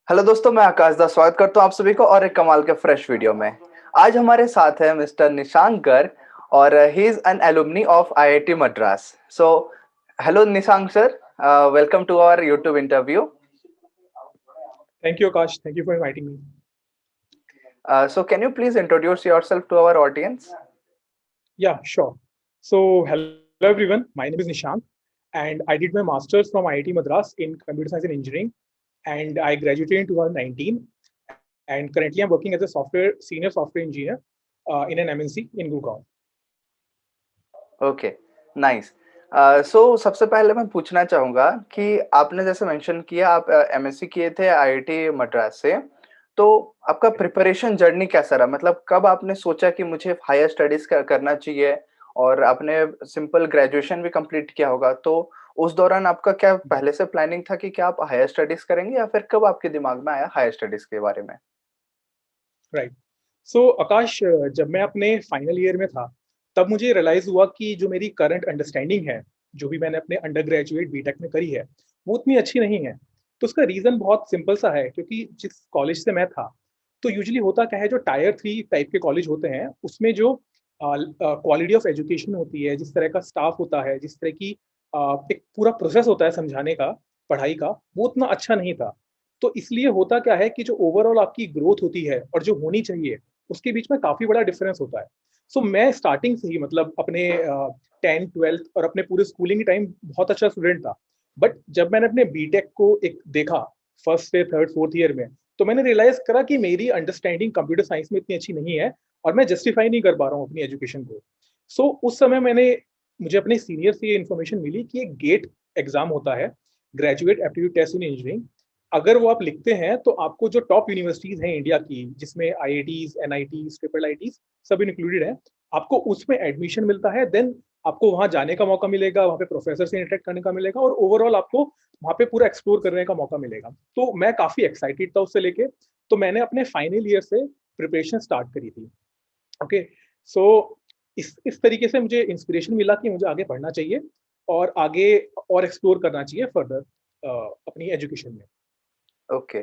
Hello दोस्तों, मैं आकाश दा स्वागत करता हूँ आप सभी को और एक कमाल के फ्रेश वीडियो में। आज हमारे साथ है मिस्टर निशांक गर्ग और he is an alumni of IIT Madras. So hello Nishank sir, welcome to our YouTube interview. Thank you, Akash. Thank you for inviting me. So can you please introduce yourself to our audience? Yeah, sure. So, hello everyone. My name is Nishank, and I did my master's from IIT Madras in Computer Science and Engineering, and I graduated in 2019. And currently, I'm working as a senior software engineer in an MNC in Gurgaon. Okay, nice. So सबसे पहले मैं पूछना चाहूँगा कि आपने जैसे mention किया आप एमएससी किए थे आईआईटी मद्रास से, तो आपका प्रिपरेशन जर्नी कैसा रहा? मतलब कब आपने सोचा कि मुझे हायर स्टडीज़ करना चाहिए और आपने सिंपल ग्रेजुएशन भी कंप्लीट किया होगा, तो उस दौरान आपका क्या पहले से प्लानिंग था कि क्या आप हायर स्टडीज़ करेंगे या फिर कब आपके दिमाग में आया हायर स्टडीज़ के बारे में? राइट। सो आकाश, जब मैं अपने फाइनल ईयर में था तब मुझे रियलाइज हुआ कि जो मेरी करंट अंडरस्टैंडिंग है, जो भी मैंने अपने अंडर ग्रेजुएट बीटेक में करी है, वो उतनी अच्छी नहीं है। तो उसका रीज़न बहुत सिंपल सा है, क्योंकि जिस कॉलेज से मैं था, तो यूजुअली होता क्या है, जो टायर 3 टाइप के कॉलेज होते हैं उसमें जो क्वालिटी ऑफ एजुकेशन होती है, जिस तरह का स्टाफ होता है, जिस तरह की एक पूरा प्रोसेस होता है समझाने का, पढ़ाई का, वो उतना अच्छा नहीं था। तो इसलिए होता क्या है कि जो ओवरऑल आपकी ग्रोथ होती है और जो होनी चाहिए, उसके बीच में काफ़ी बड़ा डिफरेंस होता है। सो मैं स्टार्टिंग से ही, मतलब अपने 10th 12th और अपने पूरे स्कूलिंग के टाइम बहुत अच्छा स्टूडेंट था। बट जब मैंने अपने बीटेक को एक देखा फर्स्ट से थर्ड फोर्थ ईयर में, तो मैंने रियलाइज करा कि मेरी अंडरस्टैंडिंग कंप्यूटर साइंस में इतनी अच्छी नहीं है और मैं जस्टिफाई नहीं कर पा रहा हूँ अपनी एजुकेशन को। सो उस समय मुझे अपने सीनियर से ये इन्फॉर्मेशन मिली कि एक गेट एग्जाम होता है, graduate aptitude test in engineering. अगर वो आप लिखते हैं तो आपको जो टॉप यूनिवर्सिटीज हैं इंडिया की, जिसमें आईआईटीज, एनआईटीज, ट्रिपल आईटीज सब इंक्लूडेड है, आपको उसमें एडमिशन मिलता है। देन आपको वहां जाने का मौका मिलेगा, वहां पे प्रोफेसर से इंटरेक्ट करने का मिलेगा और ओवरऑल आपको वहां पे पूरा एक्सप्लोर करने का मौका मिलेगा। तो मैं काफी एक्साइटेड था उससे लेके, तो मैंने अपने फाइनल ईयर से प्रिपरेशन स्टार्ट करी थी। ओके। सो इस तरीके से मुझे इंस्पिरेशन मिला कि मुझे आगे पढ़ना चाहिए और आगे और एक्सप्लोर करना चाहिए फर्दर अपनी एजुकेशन में। ओके।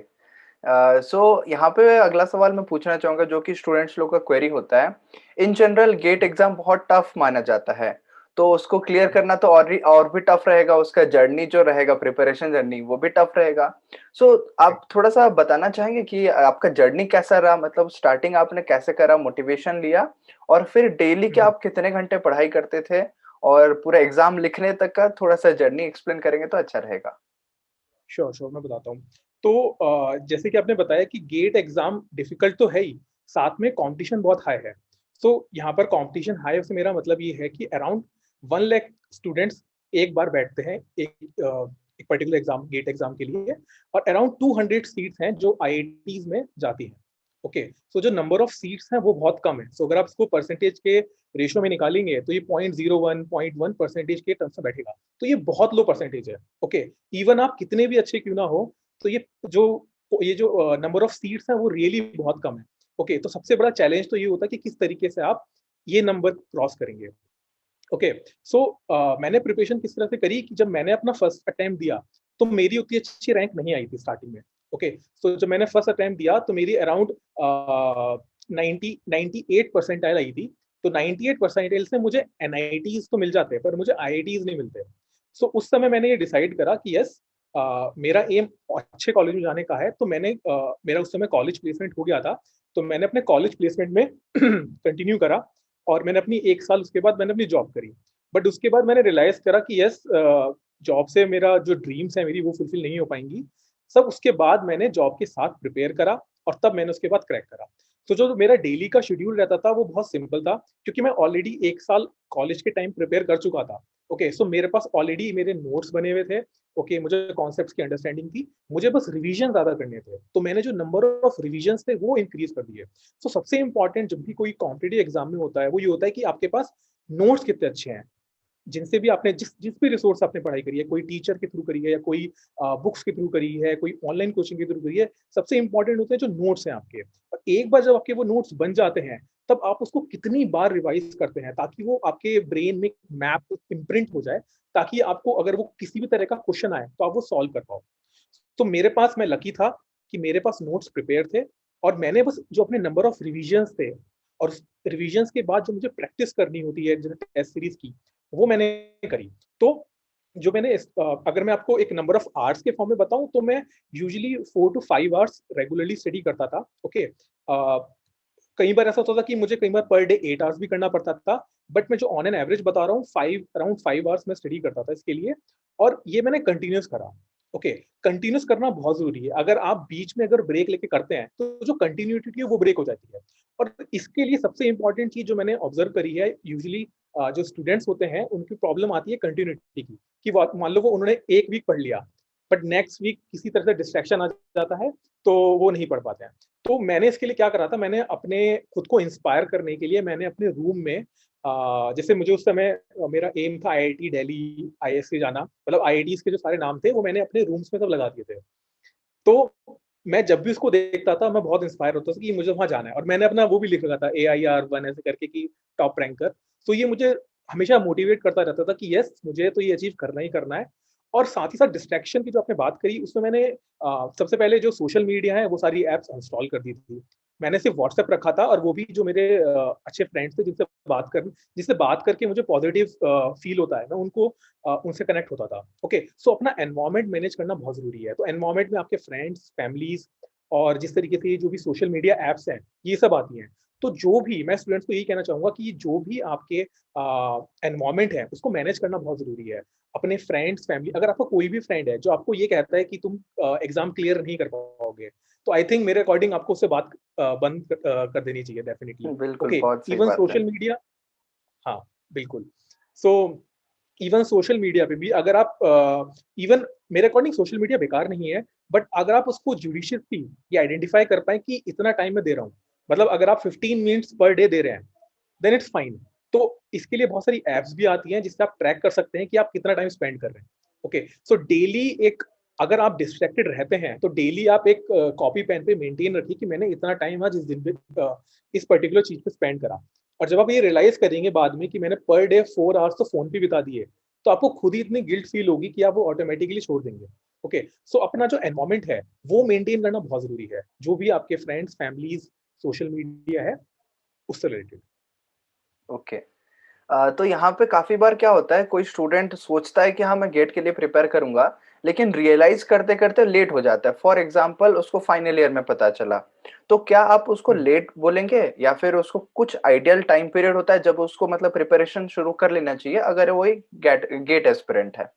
सो यहाँ पे अगला सवाल मैं पूछना चाहूँगा जो कि स्टूडेंट्स लोग का क्वेरी होता है। इन जनरल गेट एग्ज़ाम बहुत टफ माना जाता है, तो उसको क्लियर करना तो और भी टफ रहेगा, उसका जर्नी जो रहेगा प्रिपरेशन जर्नी वो भी टफ रहेगा। सो आप थोड़ा-सा बताना चाहेंगे कि आपका जर्नी कैसा रहा? मतलब स्टार्टिंग आपने कैसे करा, मोटिवेशन लिया और फिर डेली के आप कितने घंटे पढ़ाई करते थे? और पूरा एग्ज़ाम लिखने तक का थोड़ा-सा जर्नी एक्सप्लेन करेंगे तो अच्छा रहेगा। श्योर श्योर, मैं बताता हूँ। तो जैसे कि आपने बताया कि गेट एग्जाम डिफिकल्ट तो है ही, साथ में कंपटीशन बहुत हाई है। तो यहाँ पर कंपटीशन हाई से मेरा मतलब ये है कि अराउंड 1 लाख स्टूडेंट्स एक बार बैठते हैं एक पर्टिकुलर एग्जाम, गेट एग्जाम के लिए, और अराउंड 200 सीट्स हैं जो आईआईटीज में जाती हैं। ओके। सो जो नंबर ऑफ सीट्स हैं वो बहुत कम है। सो अगर आप इसको परसेंटेज के रेशियो में निकालेंगे तो ये 0.01 0.1% के टर्म्स में बैठेगा। तो ये बहुत लो परसेंटेज है। ओके। इवन आप कितने भी अच्छे क्यों ना हो, तो ये जो नंबर ऑफ सीट्स हैं वो रियली बहुत कम है। ओके। तो सबसे बड़ा चैलेंज तो ये होता है कि किस तरीके से आप ये नंबर क्रॉस करेंगे। ओके। सो मैंने प्रिपरेशन किस तरह से करी कि जब मैंने अपना फर्स्ट अटेम्प्ट दिया तो मेरी उतनी अच्छी रैंक नहीं आई थी स्टार्टिंग में। ओके। सो जब मैंने फर्स्ट अटेम्प्ट दिया तो मेरी अराउंड 98 परसेंटाइल आई थी। तो 98 परसेंटाइल से मुझे एनआईटीज तो मिल जाते हैं पर मुझे आईआईटीज नहीं मिलते। सो उस समय मैंने ये डिसाइड करा कि यस, मेरा एम अच्छे कॉलेज में जाने का है। तो मेरा उस समय कॉलेज प्लेसमेंट हो गया था, तो मैंने अपने कॉलेज प्लेसमेंट में कंटिन्यू करा और मैंने अपनी 1 साल उसके बाद मैंने अपनी जॉब करी। बट उसके बाद मैंने रियलाइज करा कि यस, जॉब से मेरा जो ड्रीम्स है मेरी वो फुलफिल नहीं हो पाएंगी। सब उसके बाद मैंने जॉब के साथ प्रिपेयर करा और तब मैंने उसके बाद क्रैक करा। तो जो मेरा डेली का शेड्यूल रहता था वो बहुत सिंपल था, क्योंकि मैं ऑलरेडी 1 साल कॉलेज के टाइम प्रिपेयर कर चुका था। ओके। सो मेरे पास ऑलरेडी मेरे नोट्स बने हुए थे। ओके। मुझे कॉन्सेप्ट्स की अंडरस्टैंडिंग थी, मुझे बस रिवीजन ज्यादा करने थे, तो मैंने जो नंबर ऑफ रिवीजन थे वो इंक्रीज कर दिए। तो सबसे इंपॉर्टेंट जब भी कोई कॉम्पिटेटिव एग्जाम में होता है वो ये होता है कि आपके पास नोट्स कितने अच्छे हैं, जिनसे भी आपने जिस जिस भी रिसोर्स आपने पढ़ाई करी है, कोई टीचर के थ्रू करी है या कोई बुक्स के थ्रू करी है, कोई ऑनलाइन कोचिंग के थ्रू करी है। सबसे इंपॉर्टेंट होते हैं जो नोट्स हैं आपके, और एक बार जब आपके वो नोट्स बन जाते हैं तब आप उसको कितनी बार रिवाइज करते हैं ताकि वो आपके ब्रेन में मैप इम्प्रिंट हो जाए, ताकि आपको अगर वो किसी भी तरह का क्वेश्चन आए तो आप वो सॉल्व कर पाओ। तो मेरे पास, मैं लकी था कि मेरे पास नोट्स प्रिपेयर थे और मैंने बस जो अपने नंबर ऑफ रिविजन्स थे और रिविजन्स के बाद जो मुझे प्रैक्टिस करनी होती है जैसे टेस्ट सीरीज की, वो मैंने करी। तो जो मैंने अगर मैं आपको एक नंबर ऑफ आवर्स के फॉर्म में बताऊं तो मैं usually 4 to 5 hours regularly study करता था। ओके, कई बार ऐसा होता था कि मुझे कई बार पर डे 8 आवर्स भी करना पड़ता था, बट मैं जो ऑन एन एवरेज बता रहा हूँ, अराउंड 5 आवर्स मैं स्टडी करता था इसके लिए, और ये मैंने कंटिन्यूस करा। ओके, कंटिन्यूस करना बहुत जरूरी है। अगर आप बीच में अगर ब्रेक लेके करते हैं तो जो कंटिन्यूटी है वो ब्रेक हो जाती है। और इसके लिए सबसे इंपॉर्टेंट चीज जो मैंने ऑब्जर्व करी है, यूजुअली जो स्टूडेंट्स होते हैं उनकी प्रॉब्लम आती है कंटिन्यूटी की, कि मान लो वो उन्होंने एक वीक पढ़ लिया बट नेक्स्ट वीक किसी तरह से डिस्ट्रैक्शन आ जाता है तो वो नहीं पढ़ पाते हैं। तो मैंने इसके लिए क्या करा था, मैंने अपने खुद को इंस्पायर करने के लिए मैंने अपने रूम में जैसे मुझे उस समय मेरा एम था आईआईटी दिल्ली आईएससी जाना, मतलब आईआईटीज के जो सारे नाम थे वो मैंने अपने रूम्स में सब लगा दिए थे। तो मैं जब भी उसको देखता था मैं बहुत इंस्पायर होता था कि मुझे वहां जाना है, और मैंने अपना वो भी लिख रखा था AIR1 ऐसे करके कि टॉप रैंकर। तो ये मुझे हमेशा मोटिवेट करता रहता था कि यस मुझे तो ये अचीव करना ही करना है। और साथ ही साथ डिस्ट्रैक्शन की जो आपने बात करी उसमें मैंने सबसे पहले जो सोशल मीडिया है वो सारी एप्स इंस्टॉल कर दी थी। मैंने सिर्फ व्हाट्सएप रखा था, और वो भी जो मेरे अच्छे फ्रेंड्स थे जिससे बात करके मुझे पॉजिटिव फील होता है, मैं उनको उनसे कनेक्ट होता था। ओके, सो अपना एनवायरमेंट मैनेज करना बहुत जरूरी है। तो एनवायरमेंट में आपके फ्रेंड्स, फैमिलीज और जिस तरीके से जो भी सोशल मीडिया एप्स हैं ये सब आती हैं। तो जो भी मैं स्टूडेंट्स को यही कहना चाहूंगा कि जो भी आपके एनवायरमेंट है उसको मैनेज करना बहुत जरूरी है। अपने फ्रेंड्स, फैमिली, अगर आपका कोई भी फ्रेंड है जो आपको ये कहता है कि तुम एग्जाम क्लियर नहीं कर पाओगे, तो आई थिंक मेरे अकॉर्डिंग आपको उससे बात बंद कर देनी चाहिए डेफिनेटली। बिल्कुल, ओके, बहुत सही इवन बात है। सोशल मीडिया, हाँ बिल्कुल। सो इवन सोशल मीडिया पे भी अगर आप इवन मेरे अकॉर्डिंग सोशल मीडिया बेकार नहीं है, बट अगर आप उसको जुडिशियसली ये आइडेंटिफाई कर पाए कि इतना टाइम मैं दे रहा हूँ, मतलब अगर आप 15 मिनट्स पर डे दे रहे हैं देन इट्स फाइन। तो इसके लिए बहुत सारी एप्स भी आती हैं जिससे आप ट्रैक कर सकते हैं कि आप कितना टाइम स्पेंड कर रहे हैं। ओके, सो डेली एक, अगर आप डिस्ट्रैक्टेड रहते हैं तो डेली आप एक कॉपी पेन पे मेंटेन रखिए कि मैंने इतना टाइम आज इस दिन पे इस पर्टिकुलर चीज पे स्पेंड करा। और जब आप ये रियलाइज करेंगे बाद में कि मैंने पर डे 4 आवर्स तो फोन पे बिता दिए, तो आपको खुद ही इतनी गिल्ट फील होगी कि आप वो ऑटोमेटिकली छोड़ देंगे। ओके, सो अपना जो एनवायरमेंट है वो मेंटेन करना बहुत जरूरी है, जो भी आपके फ्रेंड्स, फैमिलीज, सोशल मीडिया है उससे रिलेटेड। ओके। तो यहाँ पे काफ़ी बार क्या होता है, कोई स्टूडेंट सोचता है कि हाँ, मैं गेट के लिए प्रिपेयर करूँगा, लेकिन रियलाइज़ करते-करते लेट हो जाता है। फॉर एग्ज़ाम्पल उसको फाइनल ईयर में पता चला। तो क्या आप उसको लेट बोलेंगे या फिर उसको कुछ आइडियल टाइम पीरियड होता है जब उसको मतलब प्रिपरेशन शुरू कर लेना चाहिए अगर वो एक गेट गेट एस्पिरेंट है?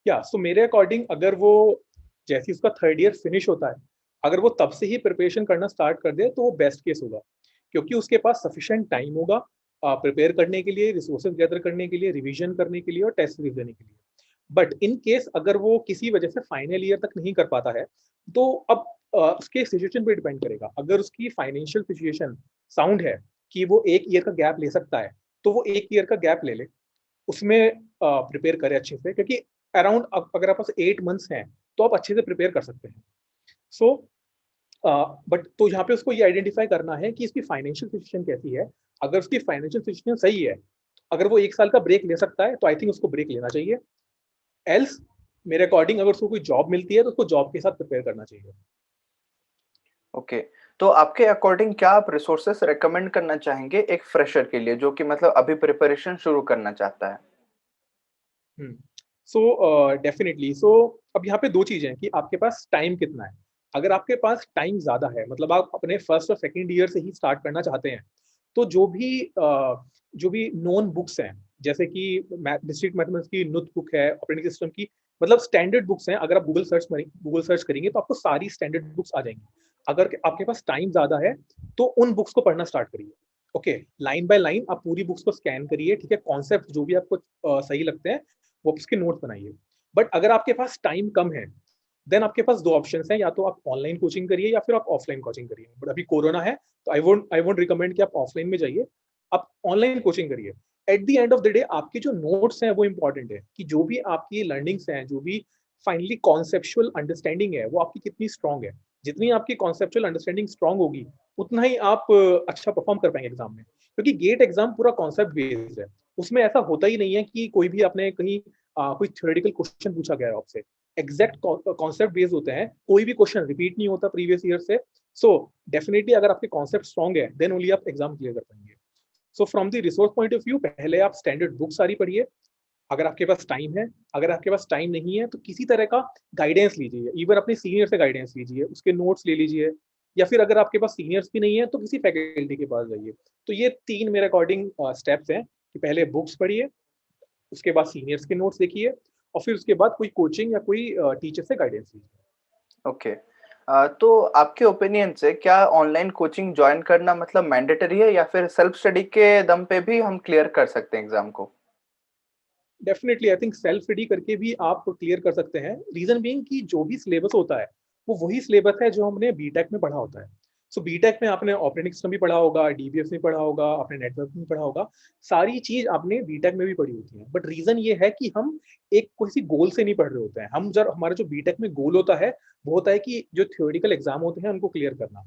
या सो मेरे अकॉर्डिंग अगर वो जैसे ही उसका थर्ड ईयर फिनिश होता है, अगर वो तब से ही प्रिपरेशन करना स्टार्ट कर दे तो वो बेस्ट केस होगा, क्योंकि उसके पास सफिशिएंट टाइम होगा प्रिपेयर करने के लिए, रिसोर्सेज गैदर करने के लिए, रिवीजन करने के लिए और टेस्ट सीरीज देने के लिए। बट इन केस अगर वो किसी वजह से फाइनल ईयर तक नहीं कर पाता है, तो अब उसके सिचुएशन पे डिपेंड करेगा। अगर उसकी फाइनेंशियल सिचुएशन साउंड है कि वो एक ईयर का गैप ले सकता है, तो वो एक ईयर का गैप ले ले, उसमें प्रिपेयर करें अच्छे से, क्योंकि अराउंड अगर आप पास 8 मंथ्स हैं तो आप अच्छे से प्रिपेयर कर सकते हैं। सो बट तो यहाँ पे उसको ये आइडेंटिफाई करना है कि इसकी फाइनेंशियल सिचुएशन कैसी है। अगर उसकी फाइनेंशियल सिचुएशन सही है, अगर वो 1 साल का ब्रेक ले सकता है तो आई थिंक उसको ब्रेक लेना चाहिए। एल्स मेरे अकॉर्डिंग अगर उसको कोई जॉब मिलती है तो उसको जॉब के साथ प्रिपेयर करना चाहिए। ओके। तो आपके अकॉर्डिंग क्या आप रिसोर्सेस रिकमेंड करना चाहेंगे एक फ्रेशर के लिए जो कि मतलब अभी प्रिपरेशन शुरू करना चाहता है? सो डेफिनेटली, सो अब यहाँ पे दो चीजें हैं कि आपके पास टाइम कितना है। अगर आपके पास टाइम ज्यादा है, मतलब आप अपने फर्स्ट और सेकेंड ईयर से ही स्टार्ट करना चाहते हैं, तो जो भी नोन बुक्स हैं, जैसे कि डिस्ट्रिक्ट मैथमेटिक्स की नुत बुक है, ऑपरेटिंग सिस्टम की, मतलब स्टैंडर्ड बुक्स हैं। अगर आप गूगल सर्च करेंगे तो आपको सारी स्टैंडर्ड बुक्स आ जाएंगी। अगर आपके पास टाइम ज्यादा है तो उन बुक्स को पढ़ना स्टार्ट करिए। ओके, लाइन बाय लाइन आप पूरी बुक्स को स्कैन करिए, ठीक है, कॉन्सेप्ट जो भी आपको सही लगते हैं वो उसके नोट बनाइए। बट अगर आपके पास टाइम कम है, देन आपके पास दो ऑप्शन हैं, या तो आप ऑनलाइन कोचिंग करिए या फिर आप ऑफलाइन कोचिंग करिए। बट अभी कोरोना है तो आई वोंट रिकमेंड कि आप ऑफलाइन में जाइए, आप ऑनलाइन कोचिंग करिए। At the end of the day आपके जो नोट्स हैं वो इंपॉर्टेंट है, कि जो भी आपकी लर्निंग्स हैं, जो भी फाइनली कॉन्सेप्चुअल अंडरस्टैंडिंग है वो आपकी कितनी स्ट्रांग है। जितनी आपकी कॉन्सेप्चुअल अंडरस्टैंडिंग स्ट्रांग होगी उतना ही आप अच्छा परफॉर्म कर पाएंगे एग्जाम में, क्योंकि गेट एग्जाम पूरा कॉन्सेप्ट बेस्ड है। उसमें ऐसा होता ही नहीं है कि कोई भी आपने कहीं कोई थ्योरेटिकल क्वेश्चन पूछा गया है आपसे। एग्जैक्ट कॉन्सेप्ट बेस्ड होते हैं, कोई भी क्वेश्चन रिपीट नहीं होता प्रीवियस ईयर से। सो डेफिनेटली अगर आपके कॉन्सेप्ट स्ट्रॉन्ग है देन ओनली आप एग्जाम क्लियर कर पाएंगे। So from the resource point of view, पहले आप स्टैंडर्ड बुक सारी पढ़िए अगर आपके पास टाइम है। अगर आपके पास टाइम नहीं है तो किसी तरह का गाइडेंस लीजिए, इवन अपने सीनियर से गाइडेंस लीजिए, उसके नोट्स ले लीजिए, या फिर अगर आपके पास सीनियर्स भी नहीं है तो किसी फैकल्टी के पास जाइए। तो ये 3 मेरे अकॉर्डिंग स्टेप्स हैं कि पहले बुक्स पढ़िए, उसके बाद सीनियर्स के नोट्स देखिए, और फिर उसके बाद कोई कोचिंग या कोई टीचर से गाइडेंस लीजिए। ओके। तो आपके ओपिनियन से क्या ऑनलाइन कोचिंग जॉइन करना मतलब मैंडेटरी है या फिर सेल्फ स्टडी के दम पे भी हम क्लियर कर सकते हैं एग्जाम को? Definitely I think self study करके भी आप क्लियर कर सकते हैं। रीजन बीइंग कि जो भी सिलेबस होता है वो वही सिलेबस है जो हमने बीटेक में पढ़ा होता है। सो बीटेक में आपने ऑपरेटिंग सिस्टम भी पढ़ा होगा, डीबीएस भी पढ़ा होगा, आपने नेटवर्क भी पढ़ा होगा, सारी चीज आपने बीटेक में भी पढ़ी होती है। बट रीजन ये है कि हम एक किसी गोल से नहीं पढ़ रहे होते हैं। हम जब हमारा जो बीटेक में गोल होता है वो होता है कि जो थ्योरेटिकल एग्जाम होते हैं उनको क्लियर करना।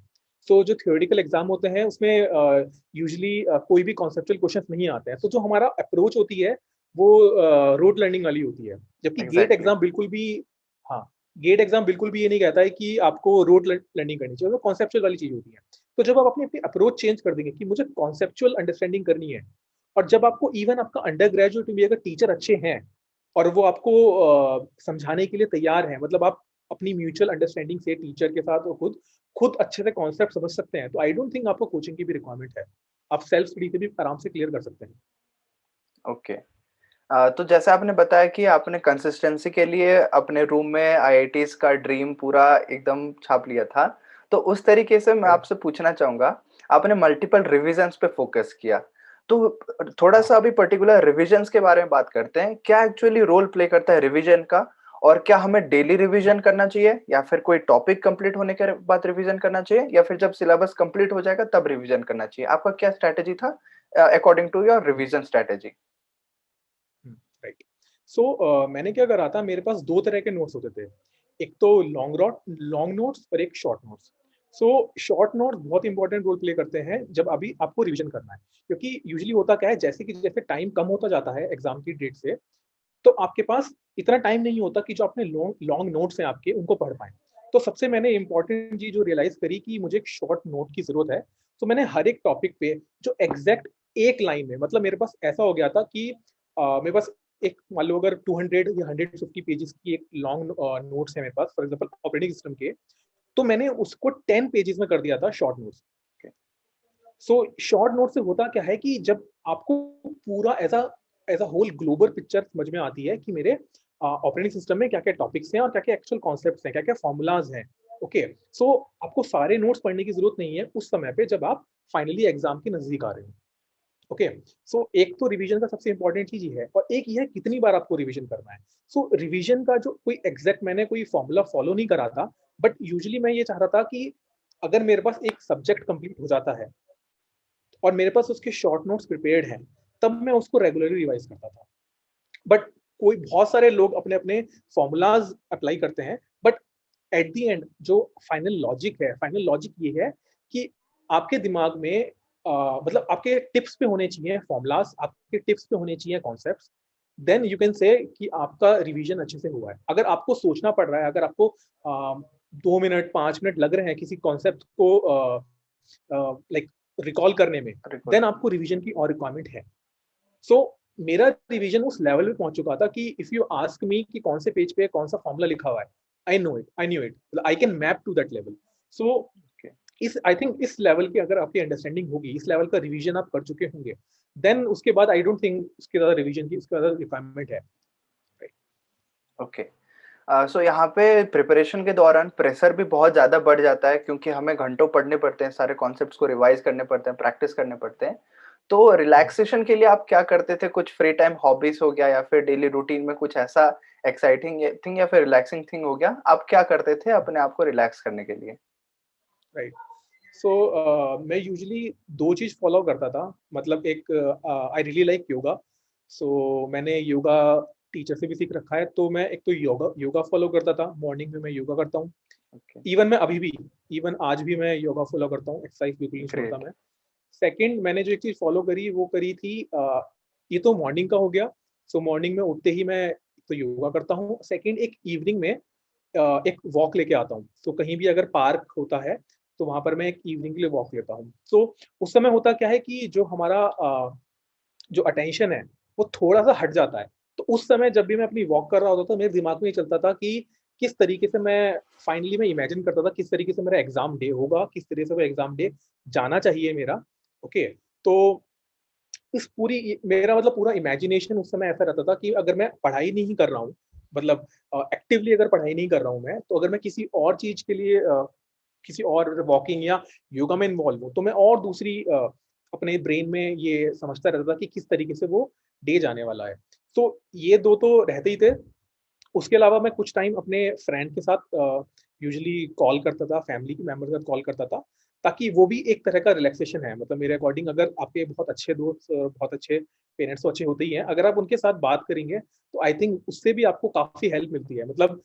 सो जो थ्योरेटिकल एग्जाम होते हैं उसमें यूजली कोई भी कॉन्सेप्चुअल क्वेश्चन नहीं आते हैं। तो जो हमारा अप्रोच होती है वो रोड लर्निंग वाली होती है। जबकि गेट एग्जैक्टली। एग्जाम बिल्कुल भी, हाँ, गेट एग्जाम बिल्कुल भी ये नहीं कहता है कि आपको रोड लर्निंग करनी चाहिए, वो कॉन्सेप्चुअल वाली चीज होती है। तो जब आप अपनी अपनी अप्रोच चेंज कर देंगे कि मुझे कॉन्सेप्चुअल अंडरस्टैंडिंग करनी है, और जब आपको इवन आपका अंडर ग्रेजुएट भी अगर टीचर अच्छे हैं और वो आपको समझाने के लिए तैयार है, मतलब आप अपनी म्यूचुअल अंडरस्टैंडिंग से टीचर के साथ और खुद खुद अच्छे से कॉन्सेप्ट समझ सकते हैं, तो आई डोंट थिंक आपको कोचिंग की भी रिक्वायरमेंट है। आप सेल्फ स्टडी से भी आराम से क्लियर कर सकते हैं। ओके। तो जैसे आपने बताया कि आपने कंसिस्टेंसी के लिए अपने रूम में आईआईटीज़ का ड्रीम पूरा एकदम छाप लिया था। तो उस तरीके से मैं राइट। आपसे पूछना चाहूँगा, आपने मल्टीपल रिविज़न्स पे फ़ोकस किया। तो हाँ। थोड़ा-सा अभी पर्टिकुलर रिविज़न्स के बारे में बात करते हैं। क्या एक्चुअली रोल प्ले करता है रिविज़न का? और क्या हमें डेली रिविज़न करना चाहिए या फिर कोई टॉपिक कंप्लीट होने के बाद रिविज़न करना चाहिए या फिर जब सिलेबस कंप्लीट हो जाएगा तब रिविज़न करना चाहिए? आपका क्या स्ट्रैटेजी था according to your revision strategy? Right. So मैंने क्या करा था, मेरे पास दो तरह के नोट्स होते थे। एक तो लॉन्ग नोट्स और एक short notes. So short notes बहुत इंपॉर्टेंट रोल प्ले करते हैं जब अभी आपको रिवीजन करना है, क्योंकि यूजुअली होता क्या है, जैसे कि जैसे टाइम कम होता जाता है एग्जाम की डेट से, तो आपके पास इतना टाइम नहीं होता कि जो अपने लॉन्ग लॉन्ग नोट्स हैं आपके उनको पढ़ पाए। तो सबसे मैंने इंपॉर्टेंट चीज जो रियलाइज करी कि मुझे एक शॉर्ट नोट की जरूरत है। तो मैंने हर एक टॉपिक पे जो एग्जैक्ट एक लाइन में, मतलब मेरे पास ऐसा हो गया था कि मेरे पास एक, मान लो अगर 200 या 150 पेजेस की एक लॉन्ग नोट्स है मेरे पास, फॉर एग्जांपल ऑपरेटिंग सिस्टम के, तो मैंने उसको 10 पेजेस में कर दिया था short notes. So short note से होता क्या है कि जब आपको पूरा as a whole global picture समझ में आती है कि मेरे ऑपरेटिंग सिस्टम में क्या क्या टॉपिक्स हैं और क्या क्या एक्चुअल कॉन्सेप्ट्स हैं, क्या क्या फॉर्मूलाज हैं। ओके। सो आपको सारे नोट्स पढ़ने की जरूरत नहीं है उस समय पे जब आप फाइनली एग्जाम के नजदीक आ रहे हो। ओके। सो एक तो रिवीजन का सबसे इंपॉर्टेंट चीज ये है, और एक ये है कितनी बार आपको रिवीजन करना है। सो रिवीजन का जो कोई एग्जैक्ट मैंने कोई फॉर्मूला फॉलो नहीं करा था, बट यूजुअली मैं ये चाह रहा था कि अगर मेरे पास एक सब्जेक्ट कंप्लीट हो जाता है और मेरे पास उसके शॉर्ट नोट्स प्रिपेयर्ड हैं, तब मैं उसको रेगुलरली रिवाइज करता था। बट कोई बहुत सारे लोग अपने अपने फॉर्मूलाज अप्लाई करते हैं, बट एट द एंड जो फाइनल लॉजिक ये है कि आपके दिमाग में मतलब आपके टिप्स पे होने चाहिए फॉर्मूलाज, आपके टिप्स पे होने चाहिए concepts. Then you can say कि आपका रिवीजन अच्छे से हुआ है। अगर आपको सोचना पड़ रहा है, अगर आपको 2 मिनट 5 मिनट लग रहे हैं किसी कॉन्सेप्ट को लाइक रिकॉल करने में, रिकॉल देन करना। आपको रिवीजन की और रिक्वायरमेंट है। सो मेरा रिवीजन उस लेवल पे पहुंच चुका था कि इफ यू आस्क मी कि कौन से पेज पे कौन सा फॉर्मूला लिखा हुआ है, I knew it, I can map to that level. So okay. इस आई थिंक इस लेवल की अगर आपकी अंडरस्टैंडिंग होगी, इस लेवल का रिवीजन आप कर चुके होंगे, देन उसके बाद आई डोंट थिंक उसके ज्यादा रिवीजन की उसके ज्यादा रिक्वायरमेंट है। राइट। ओके। सो यहाँ पे प्रिपरेशन के दौरान प्रेशर भी बहुत ज़्यादा बढ़ जाता है क्योंकि हमें घंटों पढ़ने पड़ते हैं, सारे कॉन्सेप्ट्स को रिवाइज़ करने पड़ते हैं, प्रैक्टिस करने पड़ते हैं। तो रिलैक्सेशन के लिए आप क्या करते थे? कुछ फ्री टाइम हॉबीज़ हो गया या फिर डेली रूटीन में कुछ ऐसा एक्साइटिंग थिंग या फिर रिलैक्सिंग थिंग हो गया? आप क्या करते थे अपने आप को रिलैक्स करने के लिए? राइट। सो मैं यूजुअली दो चीज फॉलो करता था। मतलब एक, आई रियली लाइक योगा। सो मैंने योगा टीचर से भी सीख रखा है, तो मैं एक तो योगा योगा फॉलो करता था, मॉर्निंग में मैं योगा करता हूँ। ओके। इवन मैं अभी भी, इवन आज भी मैं योगा फॉलो करता हूँ, एक्सरसाइज बिल्कुल नहीं छोड़ता ग्रेट। मैं। सेकंड, मैंने जो एक चीज फॉलो करी वो करी थी, ये तो मॉर्निंग का हो गया। सो मॉर्निंग में उठते ही मैं तो योगा करता हूँ। सेकंड, एक इवनिंग में एक वॉक लेके आता हूँ। तो कहीं भी अगर पार्क होता है तो वहाँ पर मैं एक इवनिंग के लिए वॉक लेता हूँ। तो उस समय होता क्या है कि जो हमारा जो अटेंशन है वो थोड़ा-सा हट जाता है। तो उस समय जब भी मैं अपनी वॉक कर रहा होता था, मेरे दिमाग में ये चलता था कि किस तरीके से मैं इमेजिन करता था किस तरीके से मेरा एग्ज़ाम डे होगा, किस तरह से वो एग्ज़ाम डे जाना चाहिए मेरा। ओके, तो इस पूरी मेरा मतलब पूरा इमेजिनेशन उस समय ऐसा रहता था कि अगर मैं पढ़ाई नहीं कर रहा हूँ, मतलब एक्टिवली अगर पढ़ाई नहीं कर रहा हूँ मैं, तो अगर मैं किसी और चीज़ के लिए किसी और वॉकिंग या योगा में इन्वॉल्व हूँ, तो मैं और दूसरी अपने ब्रेन में ये समझता रहता था कि किस तरीके से वो डे जाने वाला है। तो ये 2 तो रहते ही थे। उसके अलावा मैं कुछ टाइम अपने फ्रेंड के साथ यूजुअली कॉल करता था, फैमिली के मेंबर के साथ कॉल करता था, ताकि वो भी एक तरह का रिलैक्सेशन है। मतलब मेरे अकॉर्डिंग अगर आपके बहुत अच्छे दोस्त, बहुत अच्छे पेरेंट्स तो अच्छे होते ही हैं, अगर आप उनके साथ बात करेंगे, तो आई थिंक उससे भी आपको काफ़ी हेल्प मिलती है। मतलब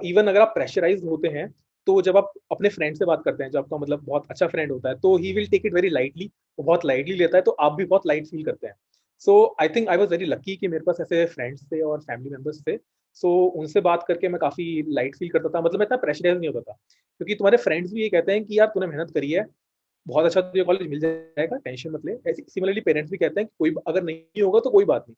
इवन अगर आप प्रेशराइज़्ड होते हैं, तो जब आप अपने फ्रेंड से बात करते हैं, जो आपका मतलब बहुत अच्छा फ्रेंड होता है, तो he will take it very lightly, वो बहुत लाइटली लेता है, तो आप भी बहुत लाइट फील करते हैं। So I think I was very lucky कि मेरे पास ऐसे फ्रेंड्स थे और फैमिली मेंबर्स थे। सो उनसे बात करके मैं काफ़ी लाइट फ़ील करता था, मतलब मैं इतना प्रेशराइज़ नहीं होता था। क्योंकि तुम्हारे फ्रेंड्स भी ये कहते हैं कि यार तूने मेहनत करी है, बहुत अच्छा तुझे कॉलेज मिल जाएगा, टेंशन मत ले। ऐसे सिमिलरली पेरेंट्स भी कहते हैं कि कोई अगर नहीं होगा तो कोई बात नहीं।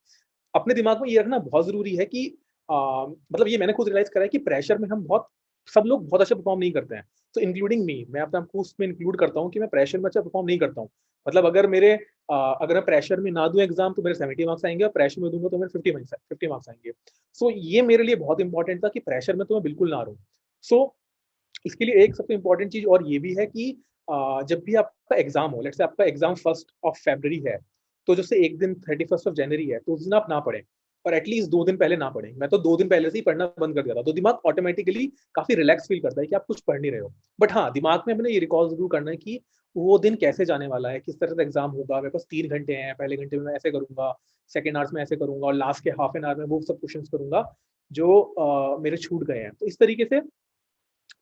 अपने दिमाग में ये रखना बहुत ज़रूरी है कि मतलब ये मैंने खुद रियलाइज़ करा है कि प्रेशर में हम बहुत सब लोग बहुत अच्छा परफ़ॉर्म नहीं करते हैं। सो इंक्लूडिंग मी, मैं अपने आप को उसमें इंक्लूड करता हूँ कि मैं प्रेशर में अच्छा परफ़ॉर्म नहीं करता हूँ। मतलब अगर मैं प्रेशर में ना दूँ एग्ज़ाम तो मेरे 70 मार्क्स आएँगे और प्रेशर में दूँगा तो मेरे 50 मार्क्स आएँगे। सो ये मेरे लिए बहुत इम्पोर्टेंट था कि प्रेशर में तो मैं बिल्कुल ना रहूँ। सो इसके लिए एक सबसे इम्पोर्टेंट चीज़ और ये भी है कि जब भी आपका एग्ज़ाम हो, लेट्स से आपका एग्ज़ाम 1st ऑफ फ़रवरी है, तो जैसे 1 दिन 31st ऑफ जनवरी है, तो उस दिन आप ना पढ़ें और एटलीस्ट 2 दिन पहले ना पढ़ें। मैं तो 2 दिन पहले से ही पढ़ना बंद कर दिया था, तो दिमाग ऑटोमैटिकली काफ़ी रिलैक्स फ़ील करता है कि आप कुछ पढ़ नहीं रहे हो। बट हाँ, दिमाग में अपने ये रिकॉल ज़रूर करना है कि वो दिन कैसे जाने वाला है, किस तरह से एग्ज़ाम होगा, मेरे पास 3 घंटे हैं, पहले घंटे में मैं ऐसे करूँगा, सेकंड आवर्स में ऐसे करूँगा और लास्ट के हाफ एन आवर में वो सब क्वेश्चन्स करूँगा, जो मेरे छूट गए हैं। तो इस तरीके से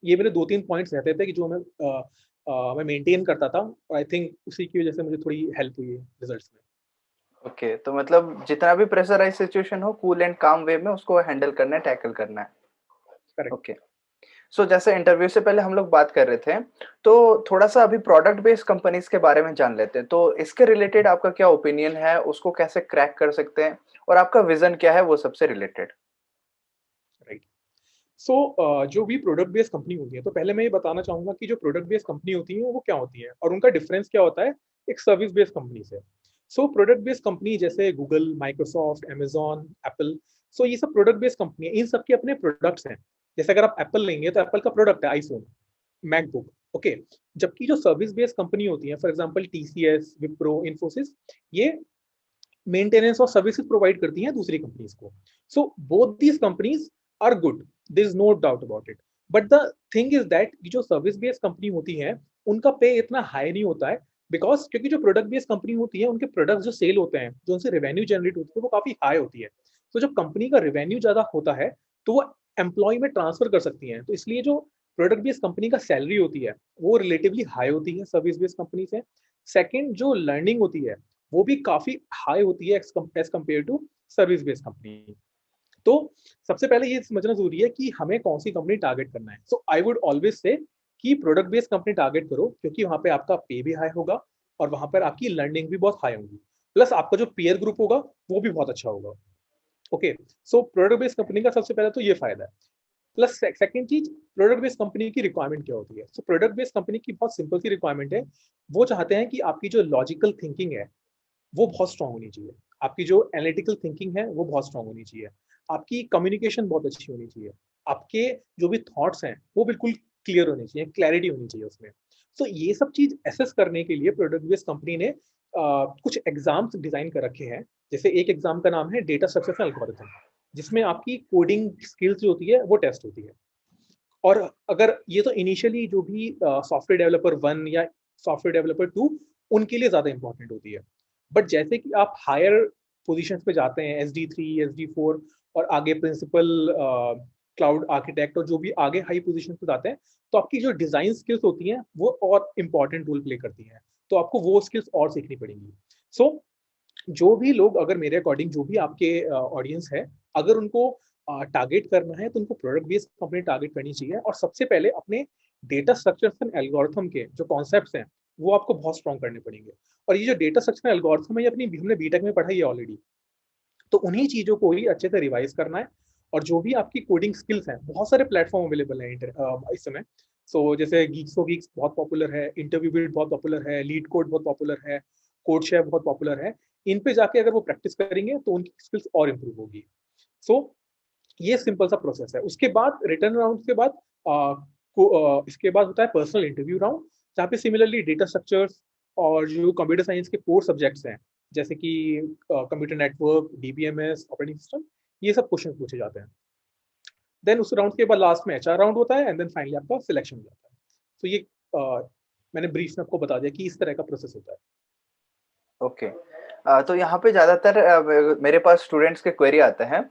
ये मेरे 2-3 पॉइंट्स रहते थे कि जो मैं मेंटेन करता था और आई थिंक उसी की वजह से मुझे थोड़ी हेल्प हुई है रिजल्ट्स में। ओके, तो मतलब जितना भी प्रेशराइज़ सिचुएशन हो, कूल एंड काम वे में उसको हैंडल करना है, टैकल करना है। करेक्ट। ओके। सो जैसे इंटरव्यू से पहले हम लोग बात कर रहे थे, तो थोड़ा-सा अभी प्रोडक्ट बेस्ड कंपनीज़ के बारे में जान लेते हैं। तो इसके रिलेटेड आपका क्या ओपिनियन है? उसको कैसे क्रैक कर सकते हैं? और आपका विज़न क्या है वो सबसे रिलेटेड? राइट। सो जो भी प्रोडक्ट बेस्ड कंपनी होती है, तो पहले मैं ये बताना चाहूँगा कि जो प्रोडक्ट बेस्ड कंपनी होती है वो क्या होती है और उनका डिफरेंस क्या होता है एक सर्विस बेस्ड कंपनी से। सो प्रोडक्ट बेस्ड कंपनी जैसे गूगल, माइक्रोसॉफ्ट, अमेज़न, एप्पल, सो ये सब प्रोडक्ट बेस्ड कंपनी है। इन सब के अपने प्रोडक्ट्स हैं। जैसे अगर आप एप्पल लेंगे तो एप्पल का प्रोडक्ट है आईफ़ोन, मैकबुक, ओके। जबकि जो सर्विस बेस्ड कंपनी होती है, for example TCS, Wipro, Infosys, ये मेंटेनेंस और सर्विसेज प्रोवाइड करती हैं दूसरी कंपनीज को। So both these companies are good, there is no doubt about it. But the thing is that जो सर्विस बेस्ड कंपनी होती है उनका पे इतना हाई नहीं होता है, बिकॉज क्योंकि जो प्रोडक्ट बेस्ड कंपनी होती है उनके प्रोडक्ट्स जो सेल होते हैं, जो उनसे रेवेन्यू जनरेट होती है, वो काफी हाई होती है। तो जब कंपनी का रेवेन्यू ज्यादा होता है तो वो एम्प्लॉय में ट्रांसफर कर सकती हैं, तो इसलिए जो प्रोडक्ट बेस्ड कंपनी का सैलरी होती है वो रिलेटिवली हाई होती है सर्विस बेस्ड कंपनी से। सेकेंड, जो लर्निंग होती है वो भी काफ़ी हाई होती है as compare to service based company. तो सबसे पहले ये समझना ज़रूरी है कि हमें कौन-सी कंपनी टारगेट करना है। सो आई वुड ऑलवेज़ से कि प्रोडक्ट बेस्ड कंपनी टारगेट करो, क्योंकि वहाँ पे आपका पे भी हाई होगा और वहाँ पर आपकी लर्निंग भी बहुत हाई होगी। प्लस आपका जो पीयर ग्रुप होगा, वो भी बहुत अच्छा होगा। Okay, so product based company का सबसे पहले तो ये फ़ायदा है। प्लस सेकंड चीज़, प्रोडक्ट बेस्ड कंपनी की रिक्वायरमेंट क्या होती है? सो प्रोडक्ट बेस्ड कंपनी की बहुत सिंपल सी रिक्वायरमेंट है। वो चाहते हैं कि आपकी जो लॉजिकल थिंकिंग है वो बहुत स्ट्रांग होनी चाहिए। आपकी जो एनालिटिकल थिंकिंग है, वो बहुत स्ट्रांग होनी चाहिए। आपकी कम्युनिकेशन बहुत अच्छी होनी चाहिए। आपके जो भी थॉट्स हैं, वो बिल्कुल क्लियर होने चाहिए, क्लैरिटी होनी चाहिए उसमें। सो ये सब चीज़ असेस करने के लिए प्रोडक्ट बेस्ड कंपनी ने कुछ एग्ज़ाम्स डिज़ाइन कर रखे हैं। जैसे एक एग्ज़ाम का नाम है डेटा स्ट्रक्चर्स एंड एल्गोरिथम, जिसमें आपकी कोडिंग स्किल्स जो होती है, वो टेस्ट होती है। और अगर ये तो इनिशियली जो भी सॉफ्टवेयर डेवलपर 1 या सॉफ्टवेयर डेवलपर 2 उनके लिए ज़्यादा इम्पोर्टेंट होती है। बट जैसे कि आप हायर पोजीशंस पे जाते हैं, एसडी3, एसडी4 और आगे प्रिंसिपल क्लाउड आर्किटेक्ट और जो भी आगे हाई पोजीशन पे जाते हैं, तो आपकी जो डिज़ाइन स्किल्स होती हैं, वो और इम्पोर्टेंट रोल प्ले करती हैं। तो आपको वो स्किल्स और सीखनी पड़ेंगी। सो जो भी लोग, अगर मेरे अकॉर्डिंग जो भी आपके ऑडियंस है, अगर उनको टारगेट करना है तो उनको प्रोडक्ट बेस्ड कंपनी टारगेट करनी चाहिए, और सबसे पहले अपने डेटा स्ट्रक्चर्स एंड एल्गोरिथम के जो कॉन्सेप्ट्स हैं वो आपको बहुत स्ट्रॉन्ग करने पड़ेंगे। और ये जो डेटा स्ट्रक्चर एल्गोरिथम है ये अपनी हमने बीटेक में पढ़ाई है ऑलरेडी, तो उन्हीं चीज़ों को ही अच्छे से रिवाइज करना है। और जो भी आपकी कोडिंग स्किल्स हैं, बहुत सारे प्लेटफॉर्म अवेलेबल हैं इस समय। सो जैसे गीक्स फॉर गीक्स बहुत पॉपुलर है, इंटरव्यू बिल्ड बहुत पॉपुलर है, लीड कोड बहुत पॉपुलर है, कोड शेयर बहुत पॉपुलर है। इन पे जाके अगर वो प्रैक्टिस करेंगे तो उनकी स्किल्स और इम्प्रूव होगी। सो ये सिंपल सा प्रोसेस है। उसके बाद रिटर्न राउंड के बाद इसके बाद होता है पर्सनल इंटरव्यू राउंड, जहाँ पे सिमिलरली डेटा स्ट्रक्चर्स और जो कंप्यूटर साइंस के कोर सब्जेक्ट्स हैं जैसे कि computer network, DBMS, operating system, ये सब क्वेश्चन पूछे जाते हैं। देन उस राउंड के बाद लास्ट में एचआर राउंड होता है, एंड देन फाइनली आपका सिलेक्शन हो जाता है। तो ये मैंने ब्रीफ में आपको बता दिया कि इस तरह का प्रोसेस होता है। ओके। तो यहाँ पे ज़्यादातर मेरे पास स्टूडेंट्स के क्वेरी आते हैं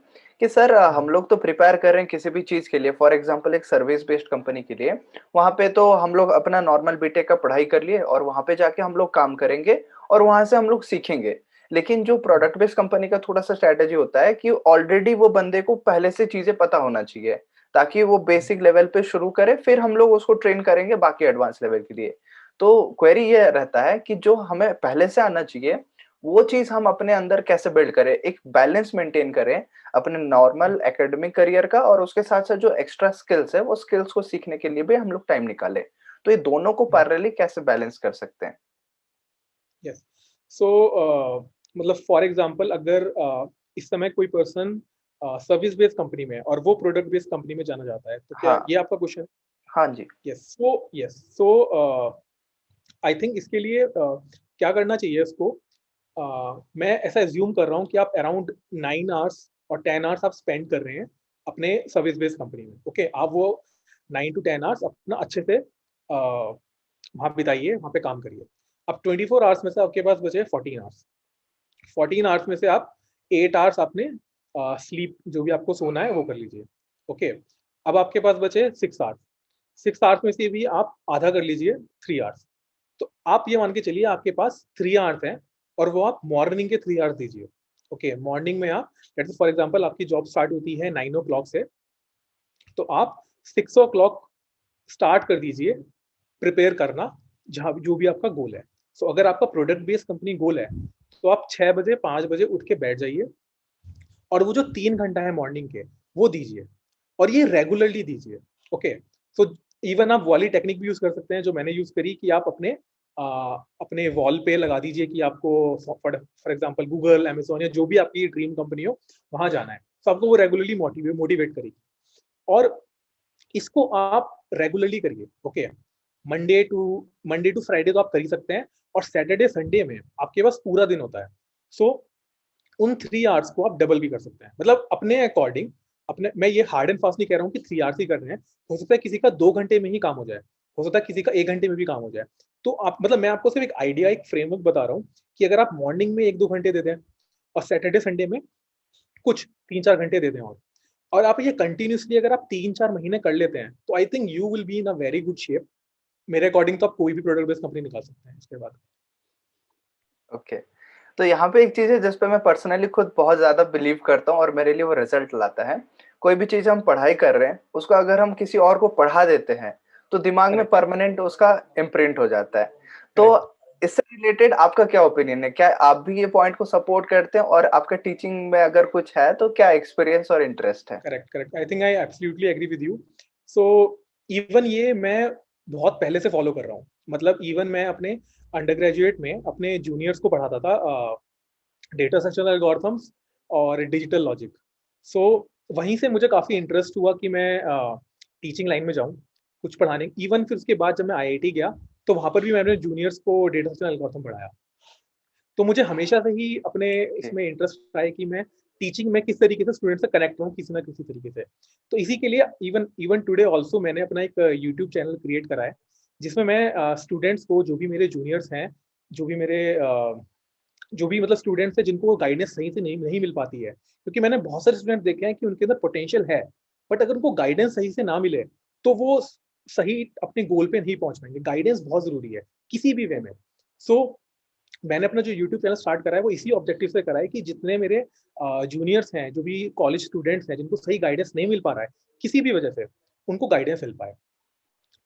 कि सर हम लोग तो प्रिपेयर कर रहे हैं किसी भी चीज़ के लिए, फॉर एग्जांपल एक सर्विस बेस्ड कंपनी के लिए। वहाँ पे तो हम लोग अपना नॉर्मल बीटेक का पढ़ाई कर लिए और वहाँ पे जाके हम लोग काम करेंगे और वहाँ से हम लोग सीखेंगे। लेकिन जो प्रोडक्ट बेस्ड कंपनी का थोड़ा-सा स्ट्रैटेजी होता है कि ऑलरेडी वो बंदे को पहले से चीज़ें पता होना चाहिए, ताकि वो बेसिक लेवल पे शुरू करे, फिर हम लोग उसको ट्रेन करेंगे बाकी एडवांस लेवल के लिए। तो क्वेरी ये रहता है कि जो हमें पहले से आना चाहिए, वो चीज़ हम अपने अंदर कैसे बिल्ड करें? एक बैलेंस मेंटेन करें अपने नॉर्मल एकेडमिक करियर का और उसके साथ-साथ जो एक्स्ट्रा स्किल्स है, वो स्किल्स को सीखने के लिए भी हम लोग टाइम निकालें। तो ये दोनों को पैरेलली कैसे बैलेंस कर सकते हैं? यस। सो मतलब फॉर एग्जांपल अगर इस समय कोई पर्सन सर्विस बेस्ड कंपनी में है और वो प्रोडक्ट बेस्ड कंपनी में जाना चाहता है, तो क्या हाँ, ये आपका क्वेश्चन? हाँ जी। यस सो आई थिंक इसके लिए क्या करना चाहिए इसको, मैं ऐसा एज्यूम कर रहा हूँ कि आप अराउंड 9 आवर्स और 10 आवर्स आप स्पेंड कर रहे हैं अपने सर्विस बेस्ड कंपनी में। ओके, आप वो 9 to 10 आवर्स अपना अच्छे से वहाँ बिताइए, वहाँ पे काम करिए। अब 24 आवर्स में से आपके पास बचे 14 आवर्स। 14 आवर्स में से आप 8 आवर्स आपने स्लीप, जो भी आपको सोना है वो कर लीजिए। ओके, अब आपके पास बचे 6 आवर्स। 6 आवर्स में से भी आप आधा कर लीजिए, 3 आवर्स। तो आप ये मान के चलिए आपके पास 3 आवर्स हैं, और वो आप मॉर्निंग के 3 आवर्स दीजिए। ओके, मॉर्निंग में आप, फॉर एग्जाम्पल आपकी जॉब स्टार्ट होती है 9 o'clock से, तो आप 6 o'clock स्टार्ट कर दीजिए प्रिपेयर करना, जहाँ जो भी आपका गोल है। सो अगर आपका प्रोडक्ट बेस्ड कंपनी गोल है, तो आप 6 बजे 5 बजे उठ के बैठ जाइए, और वो जो 3 घंटा है मॉर्निंग के, वो दीजिए, और ये रेगुलरली दीजिए। ओके, सो इवन आप वाली टेक्निक भी यूज कर सकते हैं जो मैंने यूज करी, कि आप अपने वॉल पे लगा दीजिए कि आपको फॉर एग्जांपल गूगल, अमेजोन या जो भी आपकी ड्रीम कंपनी हो वहां जाना है, तो आपको वो रेगुलरली मोटिवेट करेगी। और इसको आप रेगुलरली करिए। ओके, मंडे टू फ्राइडे तो आप कर ही सकते हैं, और सैटरडे संडे में आपके पास पूरा दिन होता है। सो उन 3 आवर्स को आप डबल भी कर सकते हैं, मतलब अपने अकॉर्डिंग। अपने, मैं ये हार्ड एंड फास्ट नहीं कह रहा हूँ कि 3 आवर्स ही कर रहे हैं, हो सकता है किसी का 2 घंटे में ही काम हो जाए, हो सकता है किसी का 1 घंटे में भी काम हो जाए। तो आप, मतलब मैं आपको सिर्फ एक आइडिया, एक फ्रेमवर्क बता रहा हूँ कि अगर आप मॉर्निंग में 1-2 घंटे देते हैं, और सैटरडे संडे में कुछ 3-4 घंटे देते हैं, और आप ये कंटिन्यूसली अगर आप 3-4 महीने कर लेते हैं, तो I think you will be in a very good shape. मेरे अकॉर्डिंग तो आप कोई भी प्रोडक्ट बेस्ड कंपनी निकाल सकते हैं इसके बाद। ओके। तो यहाँ पे एक चीज़ है जिस पे मैं पर्सनली खुद बहुत ज़्यादा बिलीव करता हूँ और मेरे लिए वो रिज़ल्ट लाता है। कोई भी चीज़ हम पढ़ाई कर रहे हैं, उसको अगर हम किसी और को पढ़ा देते हैं, तो दिमाग में करेक्ट, परमानेंट उसका इम्प्रिंट हो जाता है। करेक्ट। तो इससे रिलेटेड आपका क्या ओपिनियन है? क्या आप भी ये पॉइंट को सपोर्ट करते हैं और आपका टीचिंग में अगर कुछ है, तो क्या एक्सपीरियंस और इंटरेस्ट है? Correct, correct. I think I absolutely agree with you. So even ये मैं बहुत पहले से फॉलो कर रहा हूँ। मतलब इवन मैं अपने अंडर ग्रेजुएट में अपने जूनियर्स को पढ़ाता था डेटा स्ट्रक्चरल एल्गोरिथम्स और डिजिटल लॉजिक। सो वहीं से मुझे काफ़ी इंटरेस्ट हुआ कि मैं टीचिंग लाइन में जाऊँ, कुछ पढ़ाने। इवन फिर उसके बाद जब मैं आईआईटी गया, तो वहाँ पर भी मैंने जूनियर्स को डेटा स्ट्रक्चरल एल्गोरिथम पढ़ाया। तो मुझे हमेशा से ही अपने ओके, इसमें इंटरेस्ट रहा है कि मैं टीचिंग में किस तरीके से स्टूडेंट से कनेक्ट हूँ किसी ना किसी तरीके से। तो इसी के लिए इवन इवन टुडे ऑल्सो मैंने अपना एक यूट्यूब चैनल क्रिएट करा है, जिसमें मैं स्टूडेंट्स को, जो भी मेरे जूनियर्स हैं, जो भी मेरे जो भी मतलब स्टूडेंट्स हैं जिनको गाइडेंस सही से नहीं नहीं मिल पाती है, क्योंकि मैंने बहुत सारे स्टूडेंट देखे हैं कि उनके अंदर पोटेंशियल है, बट अगर उनको गाइडेंस सही से ना मिले, तो वो सही अपने गोल पे नहीं पहुंच पाएंगे। गाइडेंस बहुत जरूरी है किसी भी वे में। सो मैंने अपना जो यूट्यूब चैनल स्टार्ट करा है वो इसी ऑब्जेक्टिव से करा है कि जितने मेरे जूनियर्स हैं, जो भी कॉलेज स्टूडेंट्स हैं जिनको सही गाइडेंस नहीं मिल पा रहा है किसी भी वजह से, उनको गाइडेंस मिल पाए।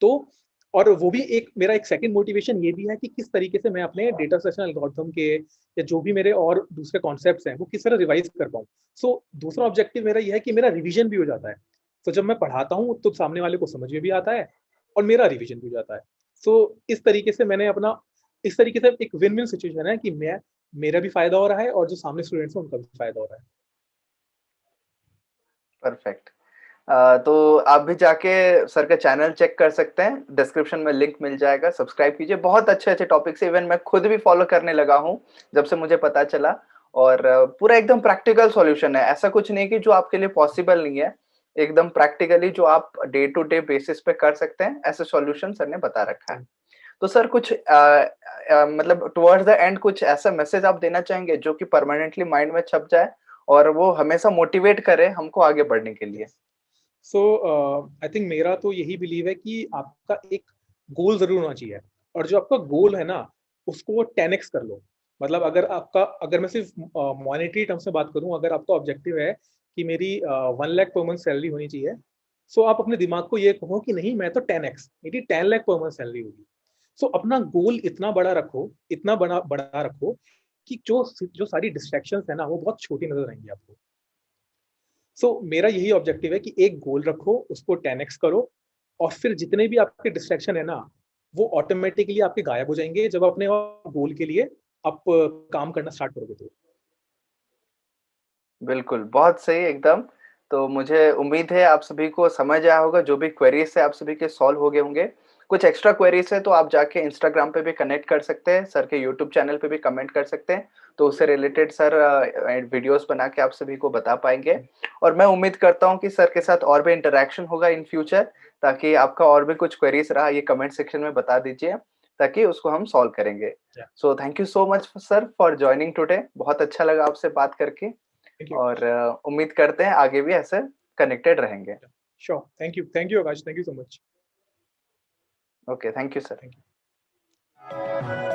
तो और वो भी एक मेरा एक सेकंड मोटिवेशन ये भी है कि किस तरीके से मैं अपने डेटा सेशन एल्गोरिथम के या जो भी मेरे और दूसरे कॉन्सेप्ट्स हैं वो किस तरह रिवाइज कर पाऊँ। सो दूसरा ऑब्जेक्टिव मेरा ये है कि मेरा रिवीजन भी हो जाता है। तो जब मैं पढ़ाता हूँ तो सामने वाले को समझ में भी आता है और मेरा रिवीजन भी हो जाता है। सो इस तरीके से मैंने अपना इस तरीके से एक विन विन सिचुएशन है कि मैं मेरा भी फायदा हो रहा है और जो सामने स्टूडेंट्स हैं उनका भी फायदा हो रहा है। परफेक्ट। तो आप भी जाके सर का चैनल चेक कर सकते हैं, डिस्क्रिप्शन में लिंक मिल जाएगा, सब्सक्राइब कीजिए। बहुत अच्छे-अच्छे टॉपिक्स इवन मैं खुद भी फॉलो करने लगा हूँ, जब से मुझे पता चला। और पूरा एकदम प्रैक्टिकल सॉल्यूशन है, ऐसा कुछ नहीं कि जो आपके लिए पॉसिबल नहीं है, एकदम प्रैक्टिकली जो आप डे टू डे बेसिस पे कर सकते हैं, ऐसे सॉल्यूशन सर ने बता रखा है। तो सर कुछ मतलब टुवर्ड्स द एंड कुछ ऐसा मैसेज आप देना चाहेंगे जो कि परमानेंटली माइंड में छप जाए और वो हमेशा मोटिवेट करे हमको आगे बढ़ने के लिए? सो आई थिंक मेरा तो यही बिलीव है कि आपका एक गोल जरूर होना चाहिए, और जो आपका गोल है ना उसको 10x कर लो। मतलब अगर मैं सिर्फ मॉनेटरी टर्म्स में बात करूं, अगर आपका ऑब्जेक्टिव है कि मेरी 1 लाख पर मंथ सैलरी होनी चाहिए, सो आप अपने दिमाग को ये कहो कि नहीं, मैं तो 10x, मेरी 10 लाख पर मंथ सैलरी होगी। सो अपना गोल इतना बड़ा रखो, इतना बड़ा बड़ा रखो कि जो जो सारी डिस्ट्रैक्शंस है ना वो बहुत छोटी नजर आएंगी आपको। मेरा यही ऑब्जेक्टिव है कि एक गोल रखो, उसको 10x करो, और फिर जितने भी आपके डिस्ट्रैक्शन है ना वो ऑटोमेटिकली आपके गायब हो जाएंगे जब अपने गोल के लिए आप काम करना स्टार्ट करोगे तो। बिल्कुल, बहुत सही एकदम। तो मुझे उम्मीद है आप सभी को समझ आया होगा, जो भी क्वेरीज़ है आप सभी के सॉल्व हो गए होंगे। कुछ एक्स्ट्रा क्वेरीज़ है तो आप जाके इंस्टाग्राम पे भी कनेक्ट कर सकते हैं, सर के यूट्यूब चैनल पे भी कमेंट कर सकते हैं। तो उससे रिलेटेड सर वीडियोज़ बना के आप सभी को बता पाएँगे। और मैं उम्मीद करता हूँ कि सर के साथ और भी इंटरैक्शन होगा इन फ्यूचर, ताकि आपका और भी कुछ क्वेरीज़ रहा ये कमेंट सेक्शन में बता दीजिए, ताकि उसको हम सॉल्व करेंगे। Yeah, so thank you so much sir for joining today, बहुत अच्छा लगा आपसे बात करके। thank you. और उम्मीद करते हैं आगे भी ऐसे कनेक्टेड रहेंगे। Yeah, sure, thank you Akash, thank you so much. Okay, thank you sir. Thank you.